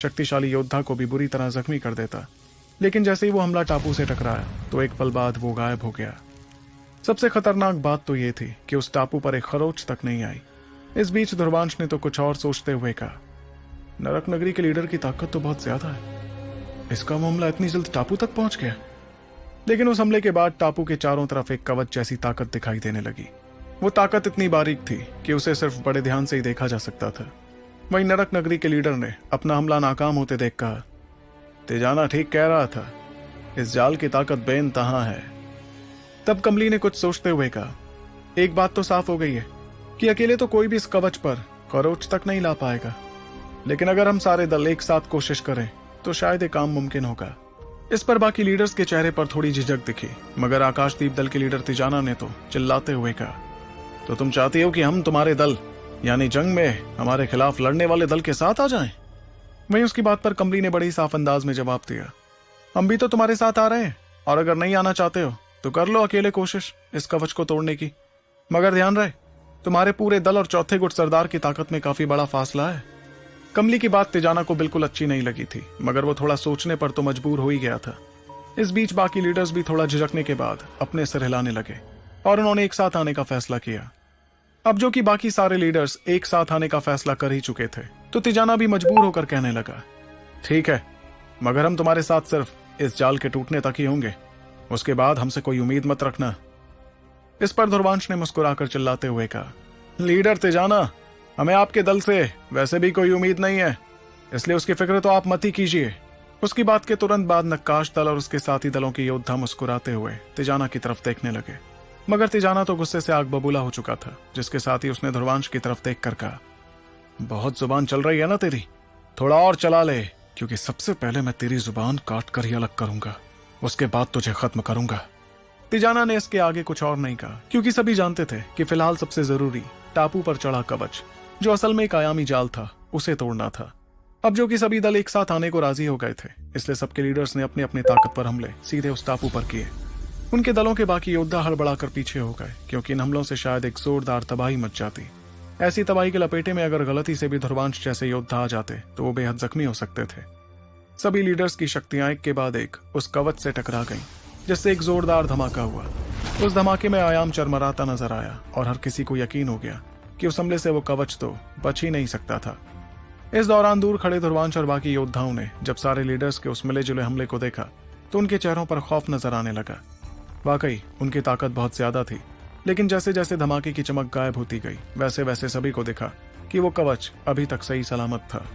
शक्तिशाली योद्धा को भी बुरी तरह जख्मी कर देता। लेकिन जैसे ही वो हमला टापू से टकराया तो एक पल बाद वो गायब हो गया। सबसे खतरनाक बात तो ये थी कि उस टापू पर एक खरोच तक नहीं आई। इस बीच ध्रुवांश ने तो कुछ और सोचते हुए कहा, नरक नगरी के लीडर की ताकत तो बहुत ज्यादा है, इसका मामला इतनी जल्द टापू तक पहुंच गया। लेकिन उस हमले के बाद टापू के चारों तरफ एक कवच जैसी ताकत दिखाई देने लगी। वो ताकत इतनी बारीक थी कि उसे सिर्फ बड़े ध्यान से ही देखा जा सकता था। वहीं नरक नगरी के लीडर ने अपना हमला नाकाम होते देख कहा, तेजाना ठीक कह रहा था, इस जाल की ताकत बेइंतहा है। तब कमली ने कुछ सोचते हुए कहा, एक बात तो साफ हो गई है कि अकेले तो कोई भी इस कवच पर खरोच तक नहीं ला पाएगा, लेकिन अगर हम सारे दल एक साथ कोशिश करें तो शायद ये काम मुमकिन होगा। इस पर बाकी लीडर्स के चेहरे पर थोड़ी झिझक दिखी, मगर आकाशदीप दल के लीडर तिजाना ने तो चिल्लाते हुए कहा, तो तुम चाहती हो कि हम तुम्हारे दल यानी जंग में हमारे खिलाफ लड़ने वाले दल के साथ आ जाएं? वहीं उसकी बात पर कमली ने बड़ी साफ अंदाज में जवाब दिया, हम भी तो तुम्हारे साथ आ रहे हैं, और अगर नहीं आना चाहते हो तो कर लो अकेले कोशिश इस कवच को तोड़ने की, मगर ध्यान रहे तुम्हारे पूरे दल और चौथे गुट सरदार की ताकत में काफी बड़ा फासला है। कमली की बात तिजाना को बिल्कुल अच्छी नहीं लगी थी, मगर वो थोड़ा सोचने पर तो मजबूर हो ही गया था। इस बीच बाकी लीडर्स भी थोड़ा झिझकने के बाद अपने सिर हिलाने लगे और उन्होंने एक साथ आने का फैसला किया। अब जो कि बाकी सारे लीडर्स एक साथ आने का फैसला कर ही चुके थे, तो तिजाना भी मजबूर होकर कहने लगा, ठीक है, मगर हम तुम्हारे साथ सिर्फ इस जाल के टूटने तक ही होंगे, उसके बाद हमसे कोई उम्मीद मत रखना। इस पर ध्रुवांश ने मुस्कुराकर चिल्लाते हुए कहा, लीडर तिजाना, हमें आपके दल से वैसे भी कोई उम्मीद नहीं है, इसलिए उसकी फिक्र तो आप मत ही कीजिए। उसकी बात के तुरंत बाद नक्काश दल और उसके साथी दलों के योद्धा मुस्कुराते हुए तिजाना की तरफ देखने लगे, मगर तिजाना तो गुस्से से आग बबूला हो चुका था, जिसके साथ ही उसने ध्रुवांश की तरफ देखकर कहा, बहुत जुबान चल रही है ना तेरी, थोड़ा और चला ले, क्योंकि सबसे पहले मैं तेरी जुबान काट कर ही अलग करूंगा, उसके बाद तुझे खत्म करूंगा। तिजाना ने इसके आगे कुछ और नहीं कहा, क्योंकि सभी जानते थे कि फिलहाल सबसे जरूरी टापू पर चढ़ा कवच, जो असल में एक आयामी जाल था, उसे तोड़ना था। अब जो कि सभी दल एक साथ आने को राजी हो गए थे, इसलिए सबके लीडर्स ने अपनी अपनी ताकत पर हमले सीधे उस टापू पर किए। उनके दलों के बाकी योद्धा हड़बड़ाकर पीछे हो गए, क्योंकि इन हमलों से शायद एक जोरदार तबाही मच जाती। ऐसी तबाही के लपेटे में अगर गलती से भी ध्रुवांश जैसे योद्धा आ जाते तो वो बेहद जख्मी हो सकते थे। सभी लीडर्स की शक्तियां एक के बाद एक उस कवच से टकरा गईं, जिससे एक जोरदार धमाका हुआ। उस धमाके में आयाम चरमराता नजर आया और हर किसी को यकीन हो गया कि उस हमले से वो कवच तो बच ही नहीं सकता था। इस दौरान दूर खड़े ध्रुवांश और बाकी योद्धाओं ने जब सारे लीडर्स के उस मिले जुले हमले को देखा तो उनके चेहरों पर खौफ नजर आने लगा। वाकई उनकी ताकत बहुत ज्यादा थी, लेकिन जैसे जैसे धमाके की चमक गायब होती गई, वैसे वैसे सभी को दिखा कि वो कवच अभी तक सही सलामत था।